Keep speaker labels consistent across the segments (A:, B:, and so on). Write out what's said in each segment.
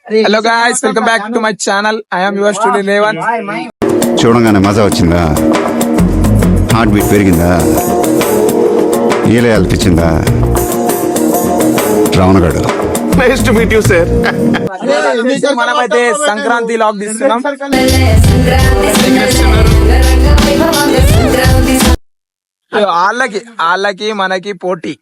A: Hello guys, welcome back to my channel. I am your student Revanth.
B: చూడంగానే మజా వచ్చిందా? Heart beat పెరిగిందా? ఏలేయాలనిపించిందా? రావణగాడు.
C: Nice to meet you sir.
A: మనమైతే సంక్రాంతి లాగ్ తీసుకున్నాం. వాళ్ళకి మనకి పోటీ.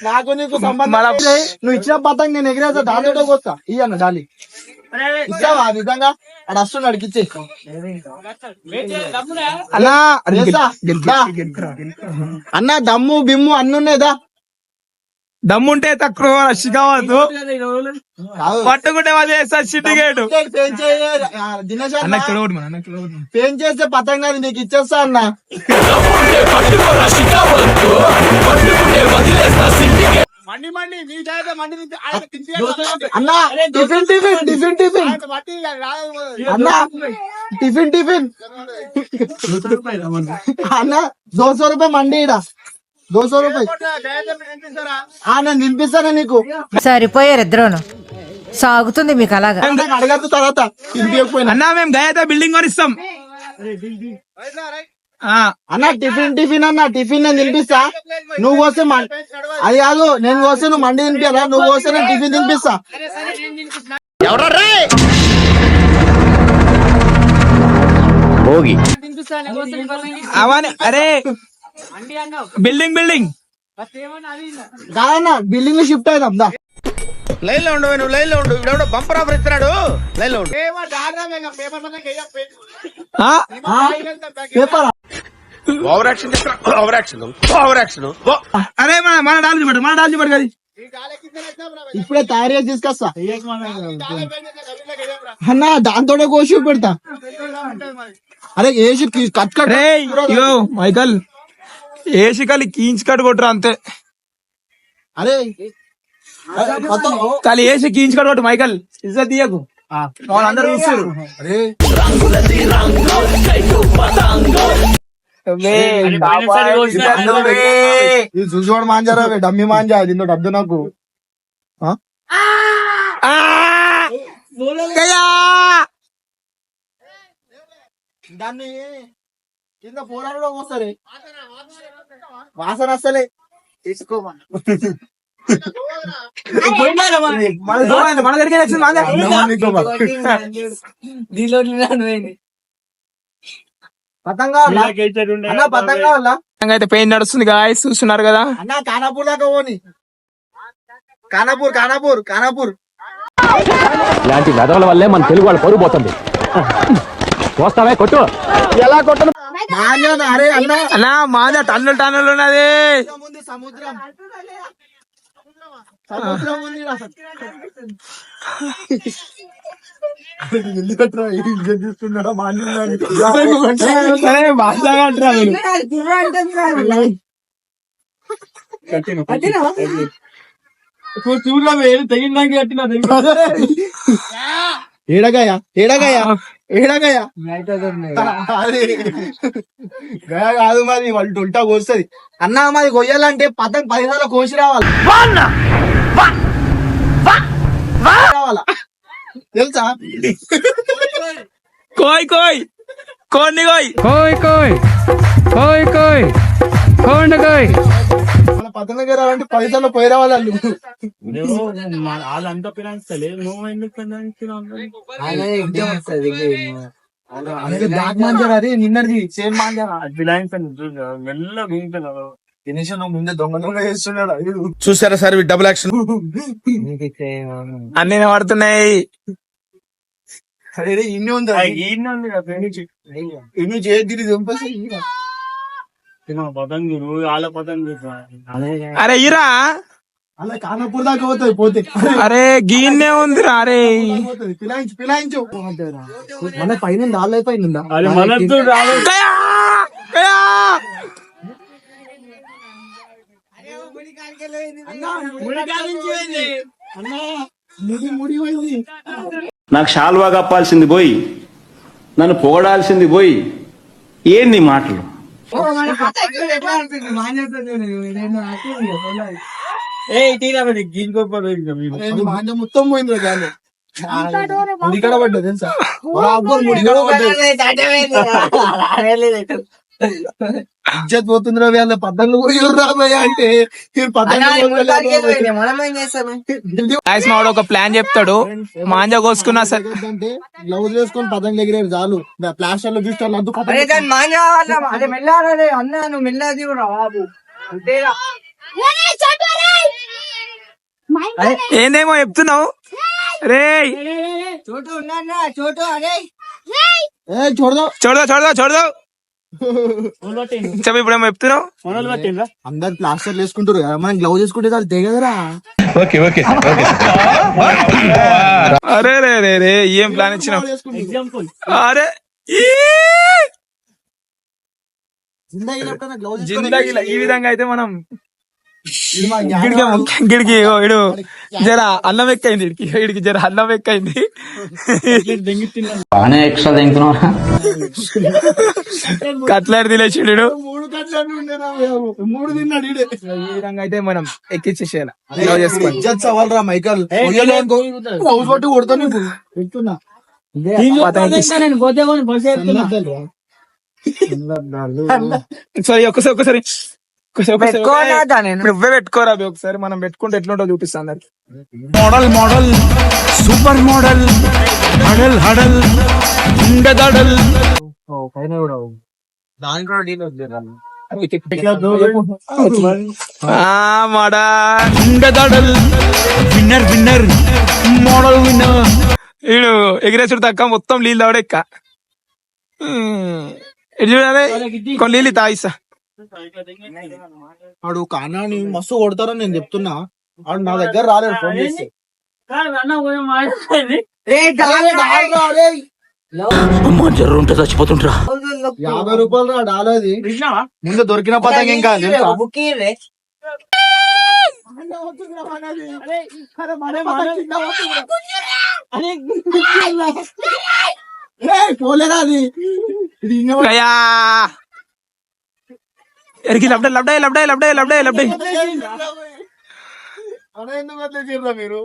D: నాకు నీకు సంబంధం. నువ్వు ఇచ్చిన పతంగా నేను ఎగిరేస్తా, దాంతో వస్తా. ఇయ్యన్న డాలి ఇస్తావా? నిజంగా అక్కడ వస్తున్నాడు, ఇచ్చే అన్నా. దమ్ము బిమ్ము అన్నున్నాయిదా?
A: దమ్ముంటే తక్కువ రష్ కావద్దు, పట్టుకుంటే సిటిగేటు
D: దినేష్ పేం చేస్తే పతంగా నీకు ఇచ్చేస్తా అన్న. అన్నా టిఫిన్ టిఫిన్ టిఫిన్ టిఫిన్ అన్నా టిఫిన్ టిఫిన్ అన్నా 200 రూపాయలు మండి. 200 రూపాయలు నేను తినిపిస్తాను నీకు.
E: సరిపోయారు ఇద్దరును. సాగుతుంది మీకు అలాగా.
D: అడగద్దు తర్వాత తినిపించకపోయినా.
A: అన్నా మేము గయత బిల్డింగ్ కొనిస్తాం
D: అన్న. టిఫిన్ టిఫిన్ అన్న, టిఫిన్ నేను తినిపిస్తా. నువ్వు కోస్తే అది కాదు, నేను కోస్తే నువ్వు మండి తినిపియాలా? నువ్వు కోస్తే నేను టిఫిన్ తినిపిస్తా.
A: అవని అరే బిల్డింగ్
D: కాదన్న, బిల్డింగ్ లో షిఫ్ట్ అయిదాం దా.
C: లైన్ లో ఉండు, నువ్వు లైన్ లో ఉండు. ఇప్పుడు బంపర్ ఆఫర్ ఇస్తున్నాడు, లైన్ లో ఉండు.
D: Paper
C: over action over action over action.
A: అరే మన డాల్ చూపడు కదా.
D: ఇప్పుడే తయారు చేసి తీసుకొస్తా అన్న. దాంతో కోసి పెడతా. అరే ఏసి కట్ కట్.
A: మైకల్ ఏసి కాలి కీంచి కట్ కొట్టరా అంతే.
D: అరే
A: కాలి ఏసి కీంచి కట్ కొట్టు మైకల్. ఇజ్జత్ తీయకు, వాళ్ళందరూ చూస్తారు.
D: చూసుకోవడం మాంజారా, డమ్మి మాంజా. దీంతో డబ్బు నాకు దాన్ని కింద పోరాడు వస్తారు. వాసన వస్తలే తీసుకోమని
A: మన దగ్గరికి
D: పతంగా అన్న, పతంగా వల్ల
A: అయితే పెయిన్ నడుస్తుంది గాయస్, చూస్తున్నారు కదా.
D: అన్న ఖానాపూర్ దాకా పోని. ఖానాపూర్
F: ఇలాంటి వెధవల వల్లే మన తెలుగు వాళ్ళు పరుగు పోతుంది. వస్తావే కొట్టు.
D: ఎలా కొట్టను? అరే అన్న
A: అన్నా మాది టన్నులు ఉన్నది.
D: సముద్రం ఉంది. చూస్తున్నాడా చూడలే తెగిందాక ఏడగాయ కాదు మరి, వాళ్ళు ఉల్టా కోస్తుంది అన్న. మాది కొయ్యాలంటే పతంగ్ 10 సార్లు కోసి రావాలి. తెలుసా?
A: కోయ్ కోడిని
D: మన పతంగ దగ్గర రావాలంటే 10 సార్లు పోయి రావాలి.
G: వాళ్ళంతా పిలాయిస్తలే, నువ్వు ఎందుకు
D: బ్లాక్ మాంజర్. అది నిన్నది సేమ్ మాంజర్.
G: పిలాయిస్తాను మెల్ల గుంటున్నావు.
D: దినేష్ నువ్వు ముందే దొంగ చేస్తున్నాడు.
C: చూసారా సార్ డబుల్ యాక్షన్.
A: అన్ని పడుతున్నాయి.
D: అరే ఇన్ని ఉంది, ఇన్ని చేతి
G: పతంగి నువ్వు వాళ్ళ పతంగి.
A: అరే ఇరా,
D: అలా ఖానాపూర్ దాకా పోతుంది పోతే.
A: అరే గీన్నే ఉందిరా. అరే
D: పిలాయించు మన పైన దాళ్ళ పైన ఉందా?
G: అరే మనతో
F: నాకు షాల్వా కప్పాల్సింది పోయి, నన్ను పొగడాల్సింది పోయి, ఏంది మాటలు?
D: మొత్తం పోయింది కానీ ముడికడ పడ్డది తెలుసా ముడికడ ఇజ్జత్ పోతుంది రా వీళ్ళ పద్ధతులు పోయి రాబోయే అంటే
A: గాయస్ మావాడు ఒక ప్లాన్ చెప్తాడు, మాంజా కోసుకున్నా సరే
D: అంటే గ్లౌజ్ వేసుకొని పతంగులు ఎగిరేవి చాలు ప్లాస్టర్ లో గిఫ్ట్ అద్దు
A: ఏందేమో చెప్తున్నావు రే?
D: చూడదాం
A: చూడదా చూడదా చూడదా చెప్పు, ఇప్పుడేమో చెప్తున్నావు?
D: అందరు ప్లాస్టర్ వేసుకుంటారు కదా, మనం గ్లౌజ్ వేసుకుంటే చాలు తెగదరా.
A: అరే రే రే రే ఏం ప్లాన్ ఇచ్చినావు? అరే జిందగీలో ఈ విధంగా అయితే మనం గిడికి ఇడు జర అన్నం ఎక్కైంది, ఇడికి జర అన్నం ఎక్కైంది. కట్లెట్ తినేసిండు.
D: 3 కట్లెట్లు ఉండేరా, 3 తిన్నాడు ఈడే.
A: ఈ విధంగా అయితే మనం ఎక్కించేసేయాలి చేసుకోవాలి.
D: ఇజ్జత్ సవాల్ రా మైకల్, హౌస్ పట్టి కొడతా నీకు చెప్తున్నా.
A: ఒకసారి ఒకసారి నువ్వే పెట్టుకోరా ఒకసారి, మనం పెట్టుకుంటే ఎట్లుంటో చూపిస్తా అందరికి. మోడల్ మోడల్ సూపర్ మోడల్ హడల్ హడల్ ఉండదడల్ ఉండదడల్ విన్నర్ విన్నర్ మోడల్ విన్నర్. వీడు ఎగిరేసుడు తక్కువ మొత్తం నీళ్ళు ఆవిడెక్క చూడాలి, కొన్ని నీళ్ళు తాగిస్తా.
D: వాడు కానాని మస్తు కొడతారని నేను చెప్తున్నా, వాడు నా దగ్గర రాలేదు ఫోన్ చేస్తే. 50 రూపాయలు రా డాలది, ముందు దొరికిన పతంగ ఇంకా పోలేదా అది
A: ఎరికి లబ్డాయి లబ్డాయి లబ్డాయి లబ్డాయి లబ్డాయి లబ్డాయి.
D: మీరు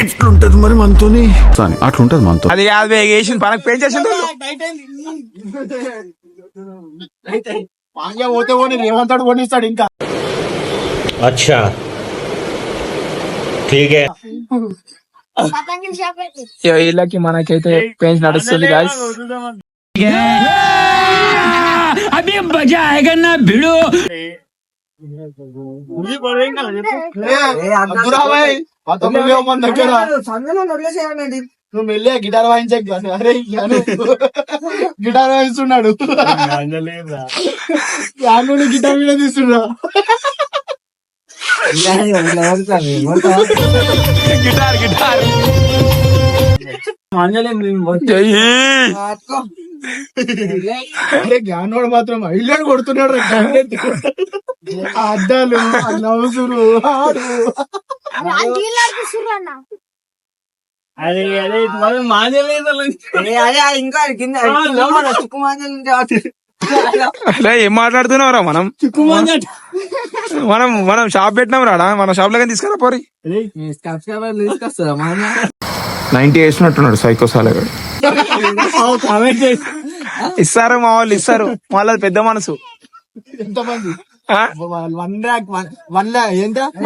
B: ఎట్లుంటది మరి మనతోని? అట్లుంటది మనతో.
A: అది కాదు వేసిన పనకు పెంచేసింది.
D: పాంగ్యా పోతే పోనీ రేవంతాడు కొనిస్తాడు ఇంకా.
H: अच्छा ठीक है.
A: వీళ్ళకి మనకైతే పెంచి నడుస్తుంది గాయస్.
F: అభి మజా ఆయేగా నా భిడో.
D: మన దగ్గర నువ్వు మెల్లి గిటార్ వాయించే. అరే గిటార్ వాయిస్తున్నాడు, గిటార్ మీద తీస్తున్నా.
A: గిటార్ గిటార్
D: అరే జ్ఞానోడు మాత్రం ఐలాండ్ కొడుతున్నాడు. అద్దాలు నవ్వుసురు
A: ఏం మాట్లాడుతున్నావురా? మనం మనం మనం షాప్ పెట్టినాం రాడా, మన షాప్ లో తీసుకురా పోరి. 90 వేసినట్టున్నాడు సైకోసాలగా. ఇస్తారు మా వాళ్ళు ఇస్తారు, వాళ్ళది పెద్ద మనసు.
D: ఎంతమంది?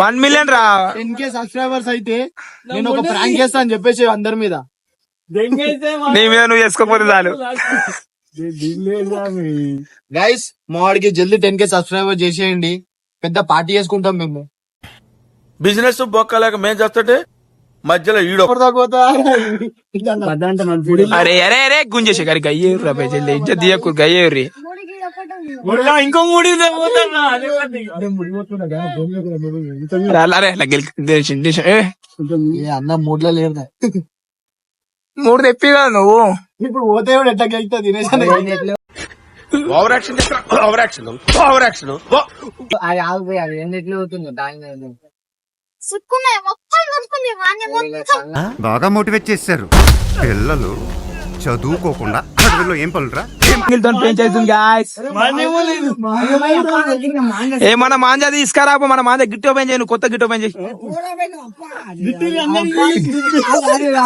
D: 1
A: మిలియన్ రా.
D: 10K సబ్స్క్రైబర్స్ అయితే నేను ఒక ప్రాంక్ చేస్తా అని చెప్పేసి అందరి మీద.
A: నీ మీద నువ్వు చేసుకోకపోతే చాలు.
D: గైస్ మా వాడికి జల్దీ 10K సబ్స్క్రైబర్ చేసేయండి, పెద్ద పార్టీ చేసుకుంటాం మేము.
C: బిజినెస్ బొక్కలేక మేం చేస్తుంటే మధ్యలో ఈడో
A: అరే అరే అరే గుంజేసే గారి గయ్యేరు రా జల్దీ, ఇజ్జత్ దియకు గయ్యేరు.
G: ఇంకో మూడు
D: అన్న మూడ్లో లేదు,
A: 3 తెప్పి కదా నువ్వు.
D: ఇప్పుడు పోతే ఎట్లా గెలుతా తినేసాను.
C: Over action over action over action.
D: అది ఆగిపోయి అది ఎన్నిట్లో అవుతుందో దాని
B: బాగా మోటివేట్ చేశారు. పిల్లలు చదువుకోకుండా చదువులో ఏం పనులురా, ఏం
A: పెంచేస్తుంది గాయస్. మన మాంజా తీసుకురా, మన మాంజా గిట్టో పెంచే, నువ్వు కొత్త గిట్టో పెంచే,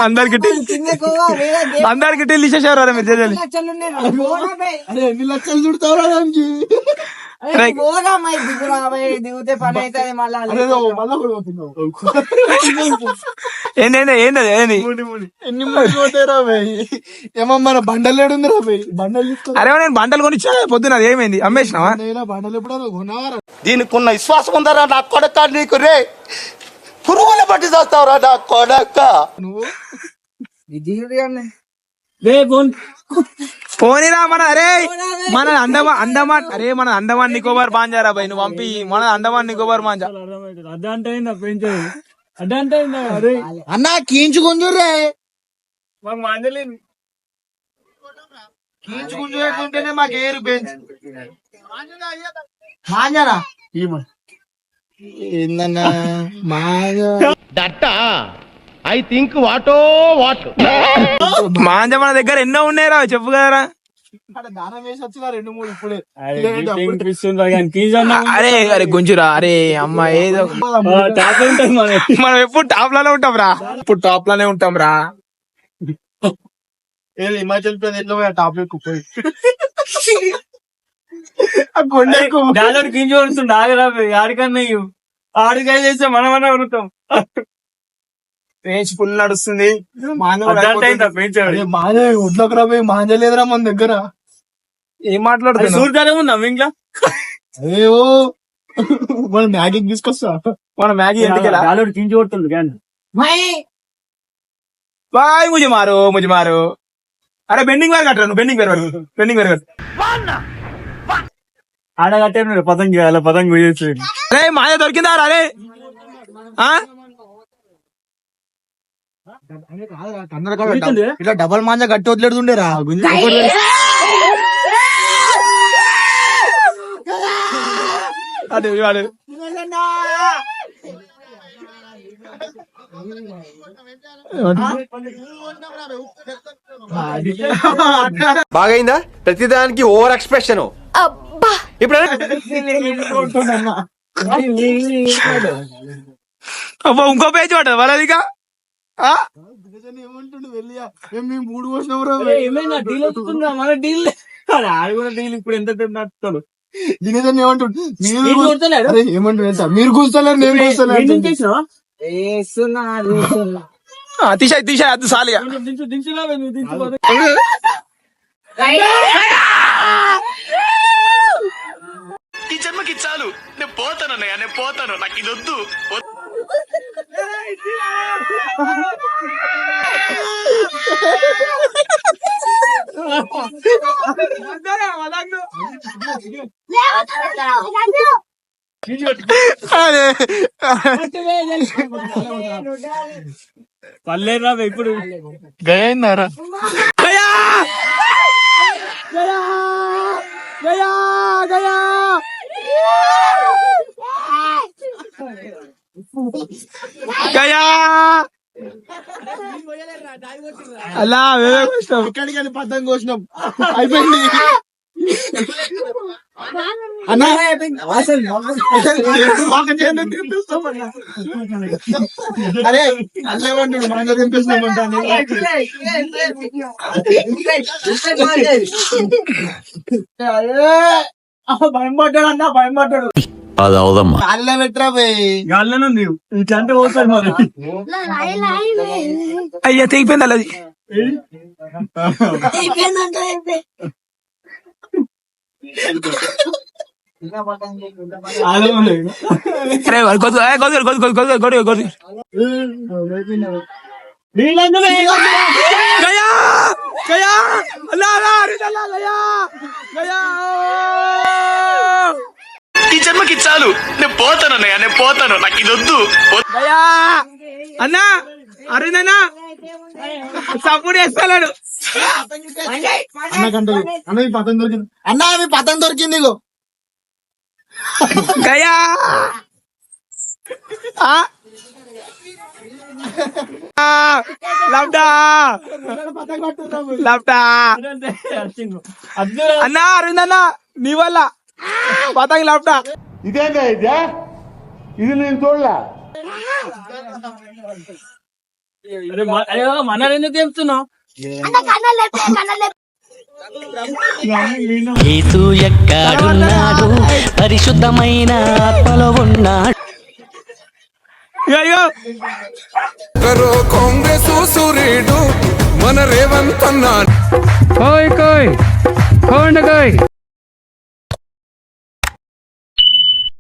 A: అందరు గిట్టి తీసేసారు మీరు చేయాలి.
D: ఎన్ని లక్షలు చుడతావు దానికి?
G: దిగుతే పని అవుతుంది మళ్ళా.
A: ఏంది
D: ఎన్ని మంది పోతారా భయ్? ఏమో మన బండలు ఏడుంది రా భయ్? బండలు తీసుకో.
A: అరే నేను బండలు కొనిచ్చా పొద్దున, అది ఏమైంది అమ్మేసినావా?
D: బండలు ఎప్పుడో కొన్నావారా?
C: దీనికి ఉన్న విశ్వాసం ఉందరా నా కొడక నీకు రే, పురుగుల పట్టి చేస్తావురా నా కొడక.
D: నువ్వు
A: పోనీరా మన, అరే మన అండమాన్ అరే మన అండమాన్ నికోబార్ బాంజారా భయ్, నువ్వు పంపి మన అండమాన్ నికోబార్ బాంజా.
D: అన్న కీంచుకుందురే, కీంచుకుంటుంటేనే మాకు ఏరు బెంచ్ మాంజారా ఏందన్నా మాంజా
C: దట్ట ఐ థింక్ వాటో వాట్.
A: మాంజా మన దగ్గర ఎన్నో ఉన్నాయిరా, చెప్పు కదరా.
D: దానం వేసి వచ్చిన 2-3 ఇప్పుడే.
A: అరే గుంజురా, అరే అమ్మ ఏదో మనం ఎప్పుడు టాప్ లోనే ఉంటాం రా, ఇప్పుడు టాప్ లోనే ఉంటాం రా.
D: ఏది హిమాచల్ ప్రదేశ్ లో టాప్ ఎక్కువ
F: కించి వస్తుంది ఆడికన్నా ఆడికాయ చేస్తే మనమన్నా కొనుక్తాం.
A: రేంజ్ ఫుల్ నడుస్తుంది.
D: ఒడ్లోకి రా పోయి మాంజలేదురా మన దగ్గర.
A: ఏం మాట్లాడుతున్నా?
F: చూడతానే ఉన్నాం ఇంట్లో.
D: అయ్యో మన మ్యాగీ తీసుకొస్తా,
A: మన మ్యాగీ ఎందుకు
F: కించి కొడుతుంది కానీ
A: బాయ్ ముజే మారు. అరే బెండింగ్ వేరు కట్టరా, నువ్వు బెండింగ్ వేరు కట్టు.
F: ఆడ కట్టే పతంగి అలా పతంగి పోయేసి.
A: అరే మాయ దొరికిందా అరే?
D: ఇట్లా డబల్ మాంజా గట్టి వదిలేడుతుండేరా.
A: అదే వాడు
C: బాగైందా? ప్రతిదానికి ఓవర్ ఎక్స్ప్రెషన్. ఇప్పుడు
A: అబ్బా ఇంకో పేజ్ పడ్డది వాళ్ళదిగా.
D: ఏమంటుండు వెళ్ళియా? మేము 3 కోసినాం
F: ఏమైనా డీల్ వస్తుందా? మన డీల్ ఆడు కూడా డీల్ ఇప్పుడు ఎంత నడుస్తాడు.
D: దినేశన్ ఏమంటుండు? ఏమంటుండు తెలుసా? మీరు కూర్చోలేరు, నేను కూర్చోలేరు.
A: తీసాయి అది సాలిగా.
F: దించులా
C: ఈ జన్మకి చాలు, నేను పోతాను నాకు ఇది వద్దు.
F: పర్లేదురా ఇప్పుడు
A: గయన్నారా. గయా అలా కోసినాం,
D: ఇక్కడికి పతంగి కోసినాం, అయిపోయింది అన్నా. అరే అల్లేమంటాడు మాంజా తినిపిస్తున్నామంటాను.
F: భయం పడ్డాడు అన్న, భయం పడ్డాడు.
B: అది అవదమ్మా.
D: అల్లే పెట్టరా పోయి
F: గాల్లోనే ఇట్లంటే పోతాడు మరి.
A: అయ్యా తెగిపోయింది అలాది.
C: ఈ జన్మకి చాలు, నేను పోతాను నాకు ఇది వద్దు.
A: అన్నా అరేనా సపోర్ట్ చేస్తాడు.
D: అన్నకంటే అన్న పతం దొరికింది, అన్న అవి పతం దొరికింది. ఇగో
A: గయా లబ్డా లబ్డా అన్నా అరవింద్ అన్న నీ వల్ల పతంగి లబ్డా.
C: ఇదేందా ఇదే? ఇది నేను చూడలే.
G: మన ఎందుకు చెప్తున్నావు?
I: యేసు ఎక్కడున్నాడు పరిశుద్ధమైన ఆత్మలో ఉన్నాడు.
A: అయ్యో
B: కాంగ్రెస్ సూర్యుడు మన రేవంత్ అన్నా.